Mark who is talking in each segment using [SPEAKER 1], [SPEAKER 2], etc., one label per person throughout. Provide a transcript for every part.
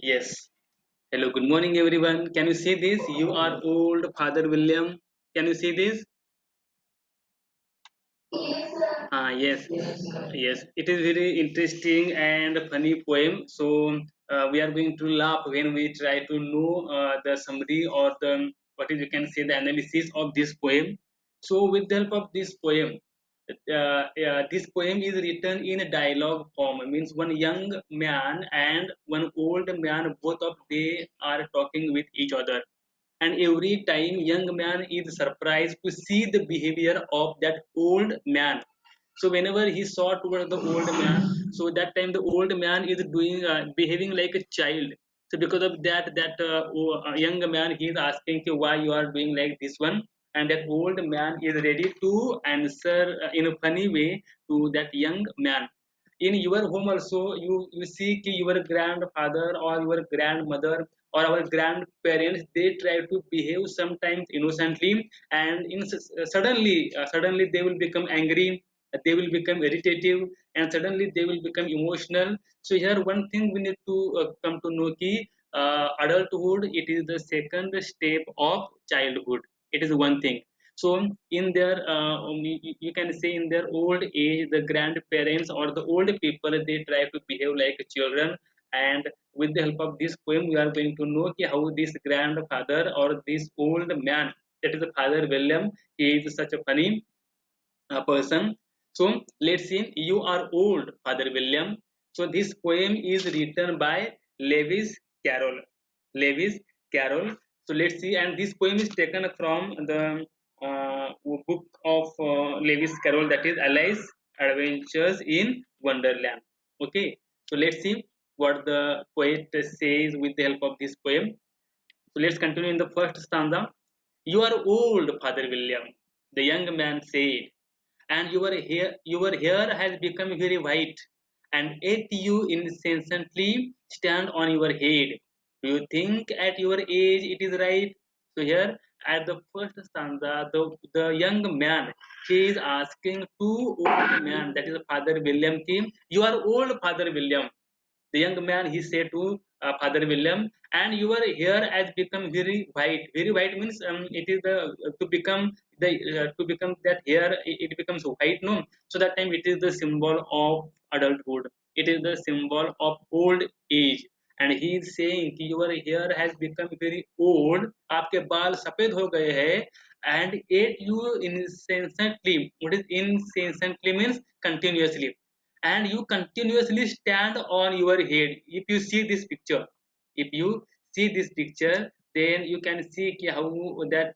[SPEAKER 1] Yes. Hello, good morning, everyone. Can you see this? You are old, Father William. Can you see this? Yes, yes. It is very interesting and funny poem. So we are going to laugh when we try to know the summary or the what is you can say the analysis of this poem. So with the help of this poem, this poem is written in a dialogue form. It means one young man and one old man, both of they are talking with each other, and every time young man is surprised to see the behavior of that old man. So whenever he saw toward the old man, so that time the old man is doing behaving like a child. So because of that young man, he is asking कि why you are doing like this one, and that old man is ready to answer in a funny way to that young man. In your home also, you see कि your grandfather or your grandmother or our grandparents, they try to behave sometimes innocently, and suddenly they will become angry, they will become irritative, and suddenly they will become emotional. So here one thing we need to come to know ki adulthood, it is the second step of childhood. It is one thing. So in their you can say in their old age, the grandparents or the old people, they try to behave like children. And with the help of this poem, we are going to know ki how this grandfather or this old man, that is the Father William, he is such a funny person. So let's see. You are old, Father William. So this poem is written by Lewis Carroll. Lewis Carroll. So let's see. And this poem is taken from the book of Lewis Carroll, that is Alice Adventures in Wonderland. Okay. So let's see what the poet says with the help of this poem. So let's continue in the first stanza. You are old, Father William, the young man said, and your hair has become very white, and yet you incessantly stand on your head. Do you think at your age it is right? So here at the first stanza, the young man, he is asking to old man, that is Father William, ki, you are old, Father William. The young man, he said to Father William, and your hair has become very white. Very white means it is the to become that hair, it becomes white. No, so that time it is the symbol of adulthood. It is the symbol of old age. And he is saying कि your hair has become very old. आपके बाल सफेद हो गए हैं. And yet you incessantly. What is incessantly means continuously, and you continuously stand on your head. If you see this picture, if you see this picture, then you can see how that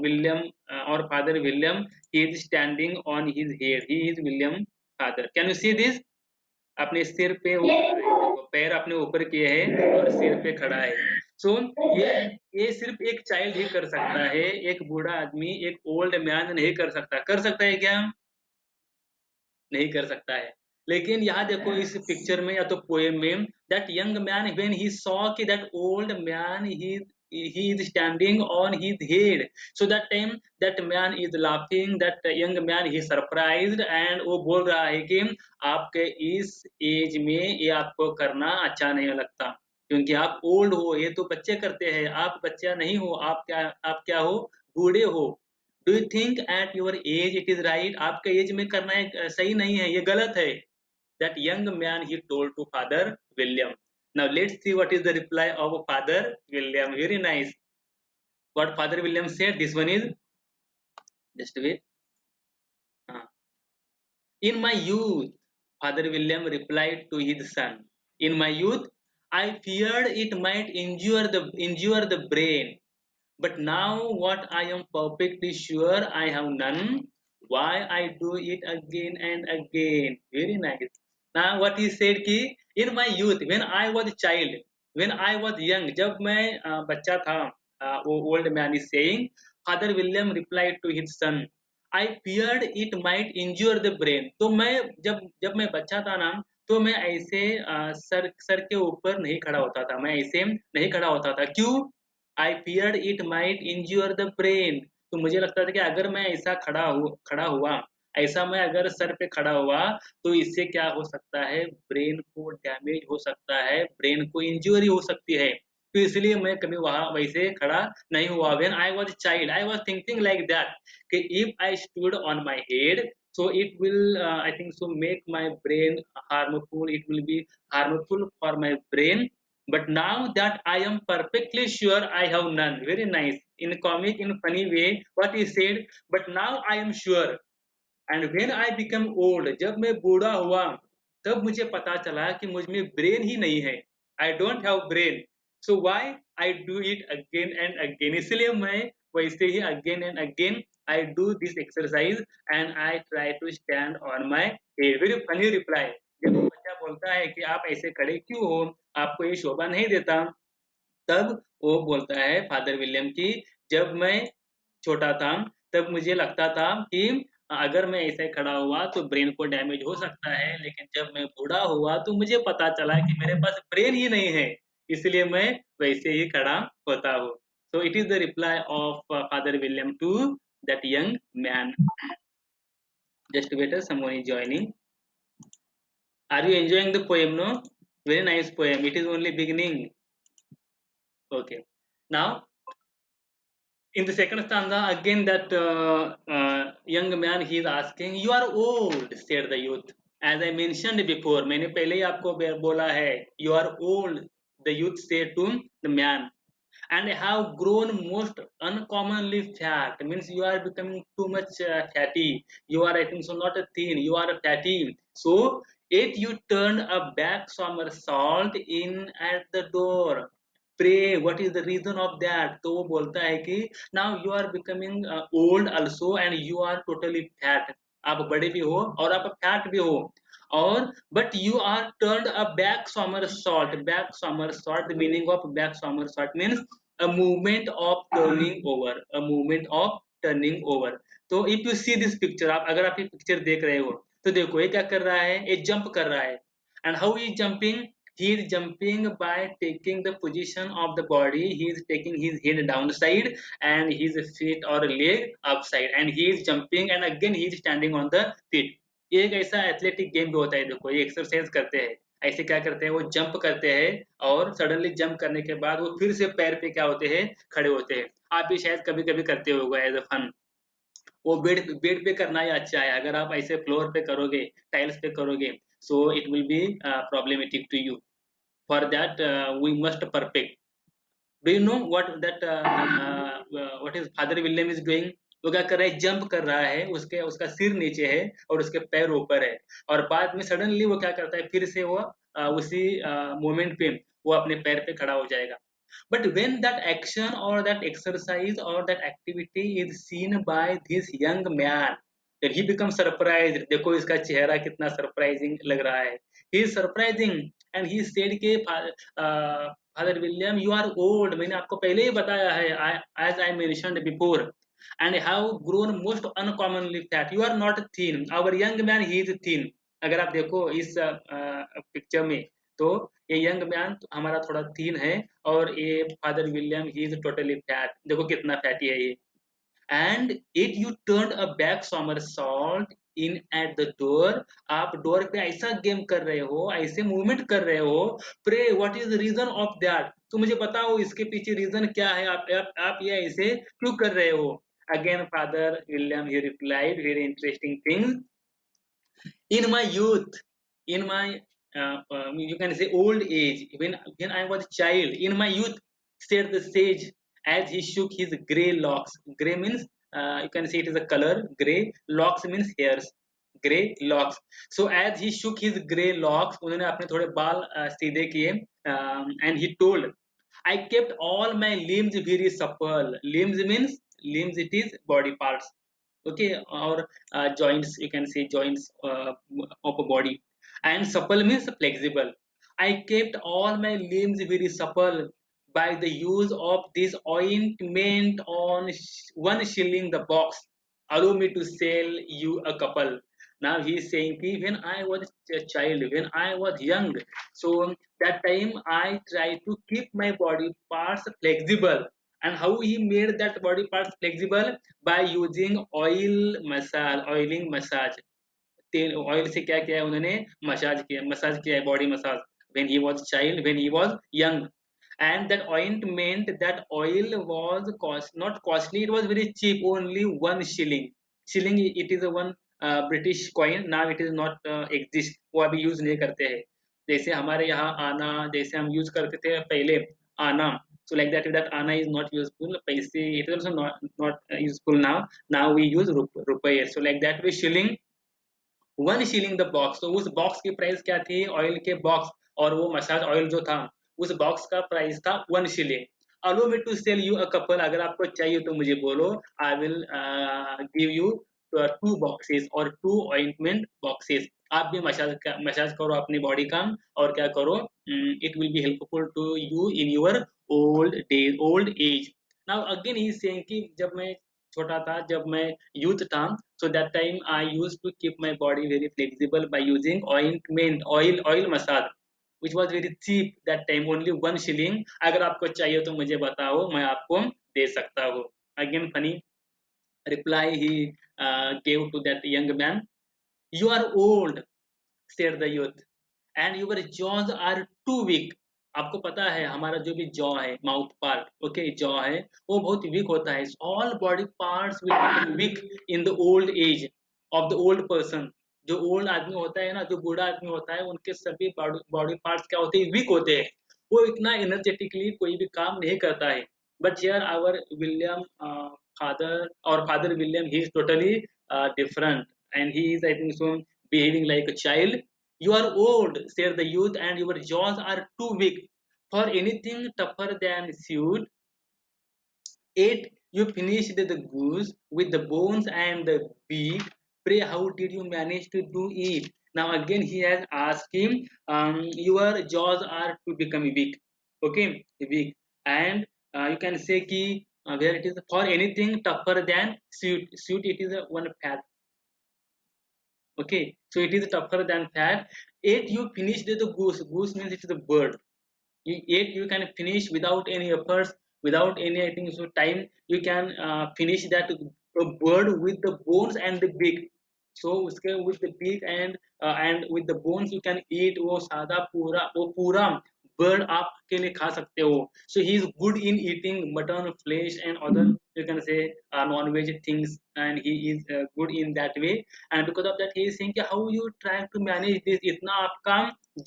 [SPEAKER 1] William or Father William, he is standing on his head. He is William father. Can you see this? अपने सिर पे वो पैर अपने ऊपर किए हैं और सिर पे खड़ा है. सो ये ये सिर्फ एक चाइल्ड ही कर सकता है. एक बूढ़ा आदमी, एक ओल्ड मैन नहीं कर सकता. कर सकता है क्या? नहीं कर सकता है. लेकिन यहाँ देखो इस पिक्चर में या तो पोएम में, that young man when he saw कि that old man he is standing on his head, so that time that man is laughing, that young man he surprised, and वो बोल रहा है कि आपके इस एज में ये आपको करना अच्छा नहीं लगता, क्योंकि आप ओल्ड हो. ये तो बच्चे करते हैं, आप बच्चा नहीं हो. आप क्या हो? बूढ़े हो. Do you think at your age it is right? आपके एज में करना सही नहीं है, ये गलत है. That young man he told to father William. Now let's see what is the reply of father William. Very nice. What father William said, this one is just wait. In my youth, Father William replied to his son, in my youth, I feared it might injure the brain. But now what I am perfectly sure I have none, why I do it again and again. Very nice. Now what he said कि in my youth, when I was a child, when I was young, जब मैं बच्चा था, वो old man is saying, Father William replied to his son, I feared it might injure the brain. तो मैं जब जब मैं बच्चा था ना, तो मैं ऐसे सर सर के ऊपर नहीं खड़ा होता था. मैं ऐसे नहीं खड़ा होता था. क्यों? I feared it might injure the brain. तो मुझे लगता था कि अगर मैं ऐसा खड़ा हुआ, ऐसा मैं अगर सर पे खड़ा हुआ तो इससे क्या हो सकता है, ब्रेन को डैमेज हो सकता है, ब्रेन को इंजरी हो सकती है। तो इसलिए मैं कभी वहां वैसे खड़ा नहीं हुआ। When I was child I was thinking like that कि if I stood on my head, so it will I think so make my brain harmful, it will be harmful for my brain. But now that I am perfectly sure I have none. Very nice, in comic, in funny way what he said, but now I am sure. And when I become old, जब मैं बूढ़ा हुआ तब मुझे पता चला कि मुझ में ब्रेन ही नहीं है, I don't have brain. So why I do it again and again, इसलिए मैं वैसे ही again and again I do this exercise and I try to stand on my head. Very funny reply. जब वो बच्चा बोलता है कि आप ऐसे खड़े क्यों हो, आपको ये शोभा नहीं देता, तब वो बोलता है फादर विलियम की, जब मैं छोटा था तब मुझे लगता था कि अगर मैं ऐसे खड़ा हुआ तो ब्रेन को डैमेज हो सकता है, लेकिन जब मैं बूढ़ा हुआ तो मुझे पता चला कि मेरे पास ब्रेन ही नहीं है, इसलिए मैं वैसे ही खड़ा होता हूँ। So it is the reply of Father William to that young man. Just wait, someone is joining. Are you enjoying the poem? No, very nice poem. It is only beginning. Okay. Now in the second stanza again that young man he is asking, you are old, said the youth. As I mentioned before, मैंने पहले ही आपको बोला है, you are old, the youth said to the man, and have grown most uncommonly fat, means you are becoming too much fatty. You are, I think so, not a thin, you are a fatty. So yet you turned a back somersault in at the door. Pray, what is the reason of that? तो वो बोलता है कि now you are becoming old also and you are totally fat. आप बड़े भी हो और आप फैट भी हो, और but you are turned a back somersault. Back somersault, the meaning of back somersault means a movement of turning over, a movement of turning over. तो if you see this picture, आप अगर आप ये picture देख रहे हो तो देखो ये क्या कर रहा है, ये जंप कर रहा है। and how he is jumping, he is jumping by taking the position of the body, he is taking his head downside and his feet or leg upside, and he is jumping and again he is standing on the feet. ये एक ऐसा athletic game भी होता है, देखो ये exercise करते हैं, ऐसे क्या करते हैं, वो जंप करते हैं और सडनली जंप करने के बाद वो फिर से पैर पे क्या होते हैं, खड़े होते हैं। आप भी शायद कभी कभी करते होगा एज अ फन। वो बेड बेड पे करना ही अच्छा है, अगर आप ऐसे फ्लोर पे करोगे, टाइल्स पे करोगे, so it will be problematic to you. For that we must perfect. Do you know what that what is Father William is doing? वो क्या कर रहा है, जंप कर रहा है, उसके उसका सिर नीचे है और उसके पैर ऊपर है, और बाद में सडनली वो क्या करता है, फिर से वो उसी मोमेंट पे वो अपने पैर पे खड़ा हो जाएगा। But when that action or that exercise or that activity is seen by this young man, then he becomes surprised. देखो इसका चेहरा कितना सरप्राइजिंग लग रहा है। He is surprising and he said कि father William you are old, मैंने आपको पहले ही बताया है, as I mentioned before, and have grown most uncommonly fat. You are not thin. Our young man he is thin. अगर आप देखो इस पिक्चर में तो ये यंग मैन हमारा थोड़ा थीन है, और ये father William he is totally fat, देखो कितना फैटी है ये। And it U turn a back somersault in at the door, आप डोर पे ऐसा गेम कर रहे हो, ऐसे मूवमेंट कर रहे हो। Pray what is the reason of that, तो मुझे बताओ इसके पीछे रीजन क्या है, आप ये ऐसे क्यों कर रहे हो। Again father William he replied very interesting things, in my youth, in my you can say old age, when I was child, in my youth, said the sage, as he shook his gray locks. Gray means you can say it is a color, gray, locks means hairs, gray locks. So as he shook his gray locks, उन्होंने अपने थोड़े बाल सीधे किए, and he told, I kept all my limbs very supple. Limbs means, limbs it is body parts, okay, or joints, you can say joints of a body, and supple means flexible. I kept all my limbs very supple by the use of this ointment on one shilling the box. Allow me to sell you a couple. Now he is saying कि when I was a child, when I was young, so that time I try to keep my body parts flexible, And how he made that body parts flexible? By using oil massage, oiling massage. तेल oil से क्या किया है उन्होंने? Massage किया है, body massage, when he was child, when he was young. And that ointment, that oil was not costly, it was very cheap, only 1 shilling. Shilling, it is a one British coin. Now it is not exist, वो अभी use नहीं करते हैं। जैसे हमारे यहाँ आना, जैसे हम यूज करते थे पहले, आना, so like that, that आना is not useful, पैसे it is also not useful now. Now we use रुपये, so like that way shilling, 1 shilling the box. तो उस बॉक्स की प्राइस क्या थी, ऑयल के बॉक्स, और वो मसाज ऑयल जो था, उस बॉक्स का प्राइस था 1 shilling। Allow me to sell you a couple, अगर आपको चाहिए तो मुझे बोलो, I will give you 2 boxes और 2 ऑइंटमेंट बॉक्सेस। आप भी मसाज करो अपनी बॉडी का, और क्या करो, it will be helpful to you in your old age. Now again he saying कि जब मैं छोटा था, जब मैं यूथ था, so that time I used to keep my body very flexible by using ointment, oil massage, which was very cheap that time, only 1 shilling। अगर आपको चाहिए तो मुझे बताओ, मैं आपको दे सकता हूँ। Again funny reply he gave to that young man, you are old, said the youth, and your jaws are too weak। आपको पता है हमारा जो भी जॉ है, माउथ पार्ट, ओके, जॉ है, वो बहुत वीक होता है। All body parts will become weak in the old age of the old person. जो ओल्ड आदमी होता है ना, जो बूढ़ा आदमी होता है, उनके सभी बॉडी पार्ट्स क्या होते हैं, वीक होते हैं। वो इतना एनर्जेटिकली कोई भी काम नहीं करता है। But here our William father, और father William, he is totally different, and he is, I think so, behaving like a child। You are old, said the youth, and your jaws are too weak for anything tougher than suit. Yet you finished the goose with the bones and the beak. Pray, how did you manage to do it? Now again he has asked him, your jaws are to become weak. Okay, weak. And you can say ki, where it is for anything tougher than suit. Suit, it is a one fat. Okay, so it is tougher than fat. Yet you finished the goose. Goose means it is a bird. Yet you can finish without any efforts, without any, I think so, time. You can finish that bird with the bones and the beak। So उसके with the beak and with the bones you can eat, वो सादा पूरा, वो पूरा bird आप अकेले खा सकते हो। So he is good in eating mutton, flesh and other, you can say, non-veg things, and he is good in that way। And because of that he is saying कि how you try to manage this, इतना आपका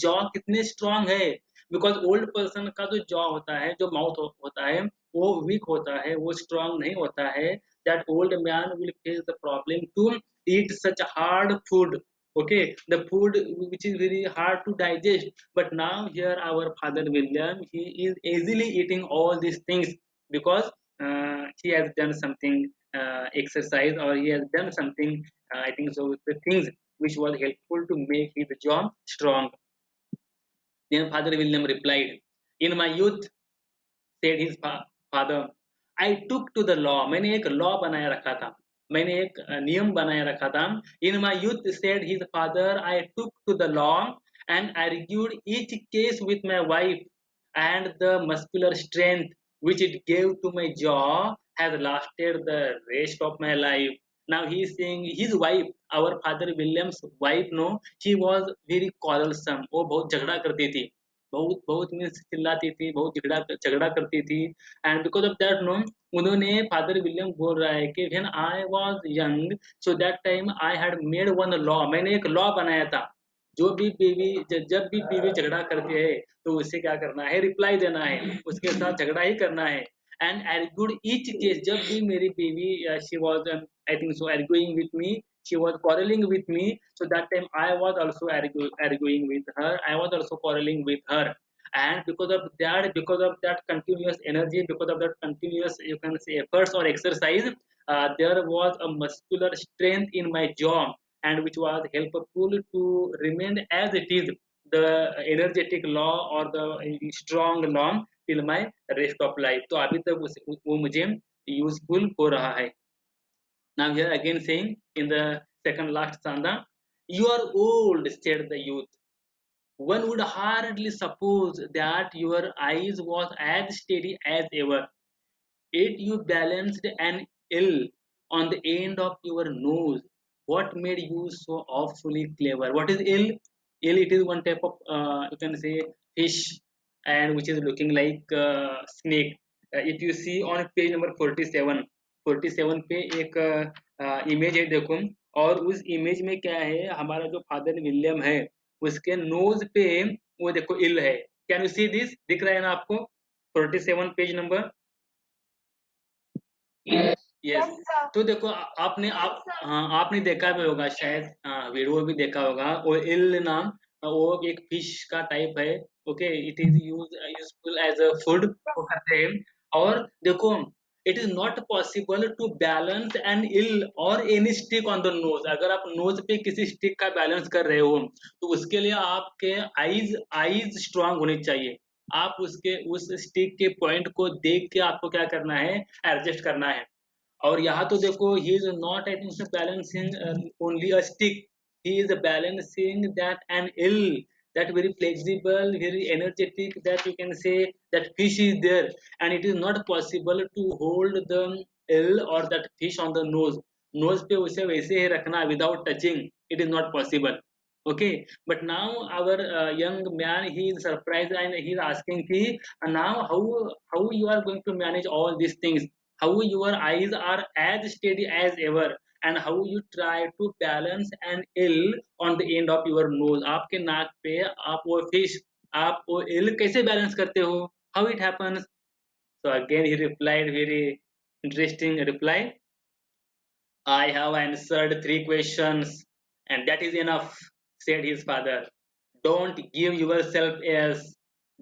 [SPEAKER 1] jaw कितने strong है। Because old person का जो jaw होता है, जो माउथ होता है, वो वीक होता है, वो स्ट्रांग नहीं होता है। That old man will face the problem to eat such hard food. Okay, the food which is very hard to digest, but now here our father William, he is easily eating all these things because he has done something exercise, or he has done something, I think so, the things which was helpful to make his jaw strong। Then Father William replied, in my youth, said his father, I took to the law। मैंने एक law बनाया रखा था, मैंने एक नियम बनाया रखा था। In my youth, said his father, I took to the law and argued each case with my wife, and the muscular strength which it gave to my jaw has lasted the rest of my life। Now he is saying his wife, our father William's wife, no, she was very quarrelsome। वो बहुत झगड़ा करती थी, बहुत बहुत means चिल्लाती थी, बहुत झगड़ा झगड़ा करती थी। And because of that no, उन्होंने, फादर विलियम बोल रहा है कि when I was young, so that time I had made one law. मैंने एक लॉ बनाया था, जो भी बीवी, जब भी बीवी झगड़ा करती है तो उसे क्या करना है, रिप्लाई देना है, उसके साथ झगड़ा ही करना है। एंड आर्ग्यूड ईच केस, जब भी मेरी बीवी, she was, I think so, arguing with me, she was quarreling with me, so that time I was also arguing with her, I was also quarreling with her। And because of that continuous energy, because of that continuous, you can say, efforts or exercise, there was a muscular strength in my jaw, and which was helpful to remain as it is, the energetic law or the strong law till my rest of life। तो अभी तक वो मुझे useful हो रहा है। Now here again saying in the second last stanza, you are old, said the youth. One would hardly suppose that your eyes was as steady as ever. Yet you balanced an ill on the end of your nose. What made you so awfully clever? What is ill? Ill, it is one type of, you can say, fish, and which is looking like snake. If you see on page number 47, 47 पे एक image है देखो, और उस image में क्या है, हमारा जो फादर विलियम है उसके नोज पे वो देखो इल है। Can you see this? दिख रहा है ना आपको? 47 पेज नंबर। यस। तो देखो आपने हाँ आपने देखा भी होगा शायद, हाँ वीडियो भी देखा होगा। वो इल नाम, वो एक फिश का टाइप है। Okay, it is useful as a food को खाते हैं। और देखो, it is not possible to balance an eel or any stick on the nose. अगर आप नोज पे किसी स्टिक का बैलेंस कर रहे हो तो उसके लिए आपके आईज आईज स्ट्रांग होनी चाहिए। आप उसके उस स्टिक के पॉइंट को देख के आपको क्या करना है, एडजस्ट करना है। और यहाँ तो देखो, he is not I think balancing only a stick, he is balancing that an ill, that very flexible, very energetic, that you can say, that fish is there, and it is not possible to hold the ill or that fish on the nose पे उसे वैसे ही रखना without touching, it is not possible. Okay, but now our young man, he is surprised and he is asking ki, now how you are going to manage all these things, how your eyes are as steady as ever, and how you try to balance an ill on the end of your nose। आपके नाक पे आप वो fish, आप वो ill कैसे balance करते हो? How it happens? So again he replied very interesting reply, I have answered three questions, and that is enough, said his father. Don't give yourself airs.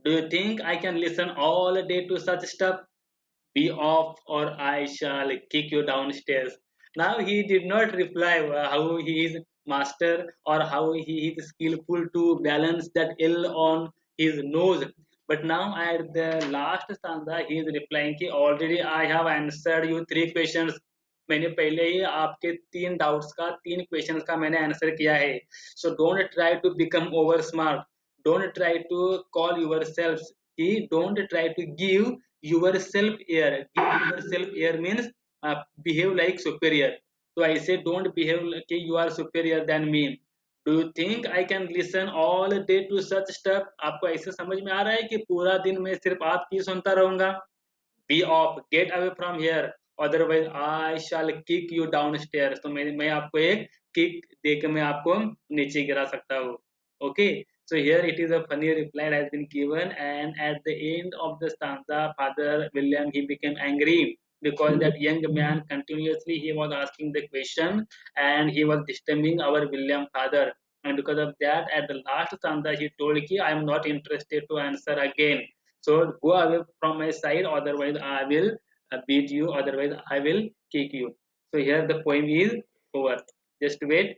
[SPEAKER 1] Do you think I can listen all day to such stuff? Be off, or I shall kick you downstairs. Now he did not reply how he is master or how he is skillful to balance that ill on his nose. But now at the last stanza he is replying कि already I have answered you three questions। मैंने पहले ही आपके तीन doubts का, तीन questions का मैंने answer किया है। So don't try to become over smart, don't try to call yourself, कि don't try to give yourself air। give yourself air means behave like superior। तो ऐसे don't behave like you are superior than me। do you think I can listen all day to such stuff? आपको ऐसे समझ में आ रहा है कि पूरा दिन मैं सिर्फ आपकी सुनता रहूंगा? be off, get away from here, otherwise I shall kick you downstairs। तो मैं आपको एक किक दे के मैं आपको नीचे गिरा सकता हूँ। okay, so here it is a funny reply has been given, and at the end of the stanza father William he became angry because that young man continuously he was asking the question and he was disturbing our William father, and because of that at the last stanza he told ki I am not interested to answer again, so go away from my side, otherwise I will beat you, otherwise I will kick you। So here the poem is over, just wait।